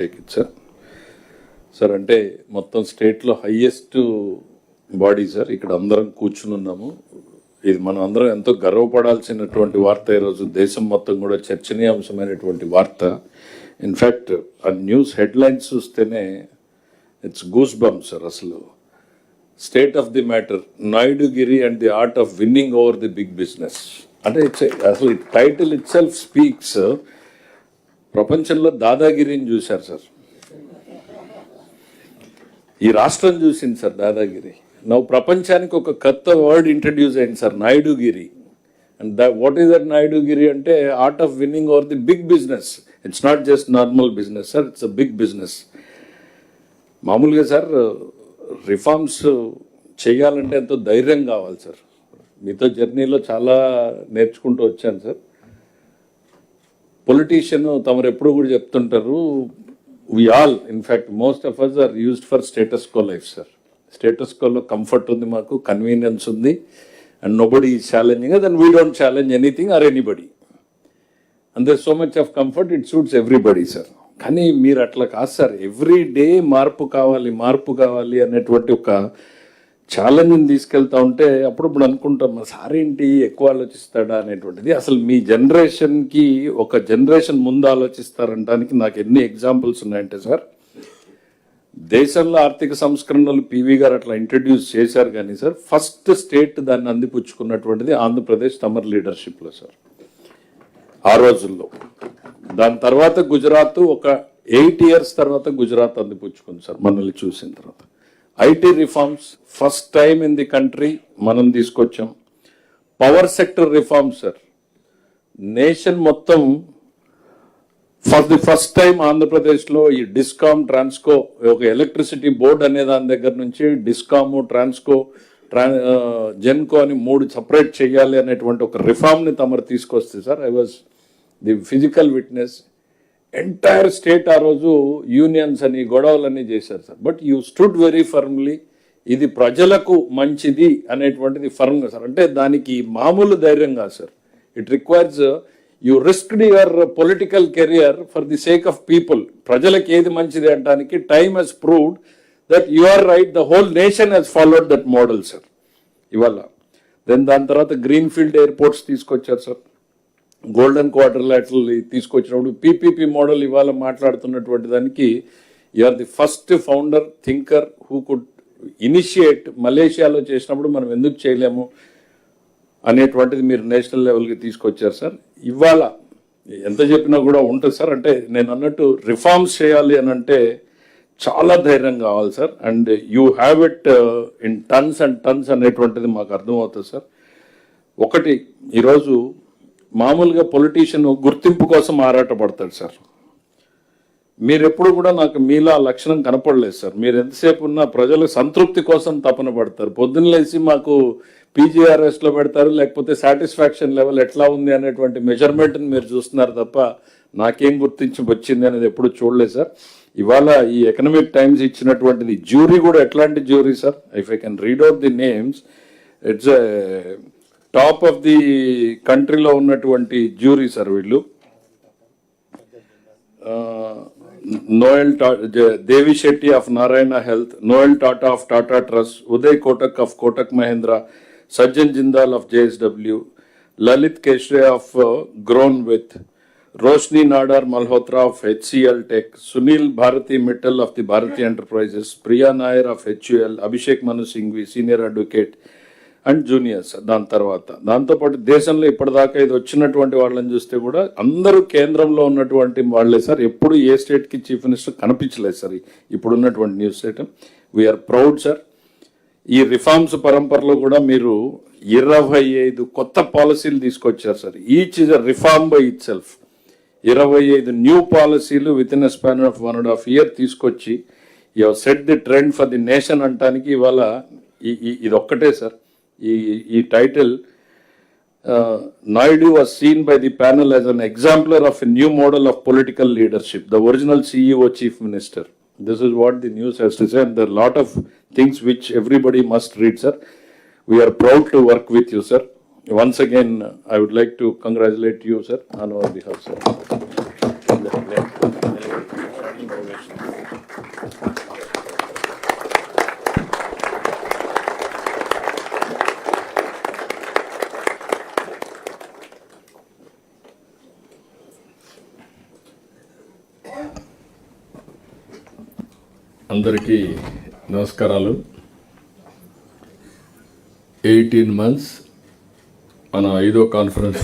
Take it sir. Sir అంటే మొత్తం స్టేట్లో హైయెస్ట్ బాడీ సార్, ఇక్కడ అందరం కూర్చుని ఉన్నాము. ఇది మనం అందరం ఎంతో గర్వపడాల్సినటువంటి వార్త. ఈరోజు దేశం మొత్తం కూడా చర్చనీయాంశమైనటువంటి వార్త. ఇన్ఫ్యాక్ట్ ఆ న్యూస్ హెడ్లైన్స్ చూస్తేనే ఇట్స్ గూస్ బంప్ సార్. అసలు స్టేట్ ఆఫ్ ది మ్యాటర్, నాయుడుగిరి and the art of winning over the big business. అంటే అసలు టైటిల్ ఇట్ సెల్ఫ్ స్పీక్స్. ప్రపంచంలో దాదాగిరిని చూశారు సార్, ఈ రాష్ట్రం చూసింది సార్ దాదాగిరి. నవ్వు ప్రపంచానికి ఒక కొత్త వర్డ్ ఇంట్రడ్యూస్ అయింది సార్, నాయుడుగిరి. అండ్ వాట్ ఈస్ దట్ నాయుడుగిరి అంటే art of winning over the big business. It's not just normal business sir, it's a big business. మామూలుగా సార్ రిఫార్మ్స్ చేయాలంటే ఎంతో ధైర్యం కావాలి సార్. మీతో జర్నీలో చాలా నేర్చుకుంటూ వచ్చాను సార్. పొలిటీషియన్ తమరు ఎప్పుడు కూడా చెప్తుంటారు, we all, in fact, most of us are used for status quo life, sir. Status quo లో కంఫర్ట్ ఉంది, మాకు కన్వీనియన్స్ ఉంది, and nobody is challenging us, and we don't challenge anything or anybody. And there's so much of comfort, it suits everybody, sir. కానీ మీరు అట్లా కాదు sir. Every day మార్పు కావాలి అనేటువంటి ఒక ఛాలెంజ్ని తీసుకెళ్తా ఉంటే అప్పుడప్పుడు అనుకుంటాం, సార్ ఏంటి ఎక్కువ ఆలోచిస్తాడా అనేటువంటిది. అసలు మీ జనరేషన్కి ఒక జనరేషన్ ముందు ఆలోచిస్తారంటానికి నాకు ఎన్ని ఎగ్జాంపుల్స్ ఉన్నాయంటే సార్, దేశంలో ఆర్థిక సంస్కరణలు పివి గారు అట్లా ఇంట్రడ్యూస్ చేశారు కానీ సార్, ఫస్ట్ స్టేట్ దాన్ని అందిపుచ్చుకున్నటువంటిది ఆంధ్రప్రదేశ్ తమర్ లీడర్షిప్లో సార్ ఆ రోజుల్లో. దాని తర్వాత గుజరాత్ ఒక 8 years తర్వాత గుజరాత్ అందిపుచ్చుకుంది సార్ మనల్ని చూసిన తర్వాత. IT reforms first time in the country మనం తీసుకొచ్చాం. Power sector reforms sir, nation మొత్తం ఫర్ ది ఫస్ట్ టైం ఆంధ్రప్రదేశ్లో ఈ డిస్కామ్, ట్రాన్స్కో, ఒక ఎలక్ట్రిసిటీ బోర్డ్ అనే దాని దగ్గర నుంచి డిస్కాము, ట్రాన్స్కో, జెన్కో అని 3 సపరేట్ చేయాలి అనేటువంటి ఒక రిఫార్మ్ని తమరు తీసుకొస్తే sir, I was the physical witness. Entire state ఆ రోజు యూనియన్స్ అని గొడవలన్నీ చేశారు sir. But you stood very firmly, ఇది ప్రజలకు మంచిది అనేటువంటిది ఫర్మ్గా సార్. అంటే దానికి మామూలు ధైర్యం కాదు sir. It requires you risked your political career for the sake of people. ప్రజలకు ఏది మంచిది అనడానికి time has proved that you are right. The whole nation has followed that model sir ఇవాళ. దెన్ దాని తర్వాత గ్రీన్ ఫీల్డ్ ఎయిర్పోర్ట్స్ తీసుకొచ్చారు sir. Golden quadrilateral తీసుకొచ్చినప్పుడు PPP model ఇవాళ మాట్లాడుతున్నటువంటి దానికి you are the first founder thinker who could initiate. మలేషియాలో చేసినప్పుడు మనం ఎందుకు చేయలేము అనేటువంటిది మీరు నేషనల్ లెవెల్కి తీసుకొచ్చారు సార్. ఇవాళ ఎంత చెప్పినా కూడా ఉంటుంది సార్. అంటే నేను అన్నట్టు రిఫార్మ్స్ చేయాలి అని అంటే చాలా ధైర్యం కావాలి sir. And you have it in tons and tons అనేటువంటిది మాకు అర్థమవుతుంది సార్. ఒకటి, ఈరోజు మామూలుగా పొలిటీషియన్ గుర్తింపు కోసం ఆరాటపడతాడు సార్. మీరు ఎప్పుడు కూడా నాకు మీలో ఆ లక్షణం కనపడలేదు సార్. మీరు ఎంతసేపు ఉన్న ప్రజల సంతృప్తి కోసం తపన పడతారు. పొద్దున్న లేచి మాకు పీజీఆర్ఎస్లో పెడతారు, లేకపోతే సాటిస్ఫాక్షన్ లెవెల్ ఎట్లా ఉంది అనేటువంటి మెజర్మెంట్ని మీరు చూస్తున్నారు తప్ప నాకేం గుర్తించి వచ్చింది అనేది ఎప్పుడు చూడలేదు సార్. ఇవాళ ఈ ఎకనామిక్ టైమ్స్ ఇచ్చినటువంటిది జ్యూరీ కూడా ఎట్లాంటి jury sir, if I can read out the names, it's top of the కంట్రీలో ఉన్నటువంటి జ్యూరీ సార్ వీళ్ళు. Noel Devi Shetty of Narayana Health, Noel Tata of Tata Trust, Uday Kotak of Kotak Mahindra, Sajjan Jindal of JSW, Lalit Keshre of grown with, Roshni Nadar Malhotra of HCL Tech, Sunil Bharti Mittal of the Bharti Enterprises, Priya Nair of HUL, Abhishek Manu Singhvi senior advocate and juniors. దాని తర్వాత దాంతోపాటు దేశంలో ఇప్పటిదాకా ఇది వచ్చినటువంటి వాళ్ళని చూస్తే కూడా అందరూ కేంద్రంలో ఉన్నటువంటి వాళ్ళే సార్. ఎప్పుడు ఏ స్టేట్కి చీఫ్ మినిస్టర్ కనిపించలేదు సార్ ఇప్పుడున్నటువంటి news state. We're proud sir. ఈ రిఫార్మ్స్ పరంపరలో కూడా మీరు 25 కొత్త పాలసీలు తీసుకొచ్చారు sir. Each is a reform by itself. 25 new పాలసీలు within a span of 1.5 year తీసుకొచ్చి you have set the trend for the nation అంటానికి ఇవాళ ఇది ఒక్కటే సార్. ఈ title Naidu was seen by the panel as an exemplar of a new model of political leadership, the original CEO chief minister. This is what the news has to say, and there are a lot of things which everybody must read, sir. We are proud to work with you, sir. Once again, I would like to congratulate you, sir, on our behalf, sir. అందరికీ నమస్కారాలు. 18 months మన 5వ conference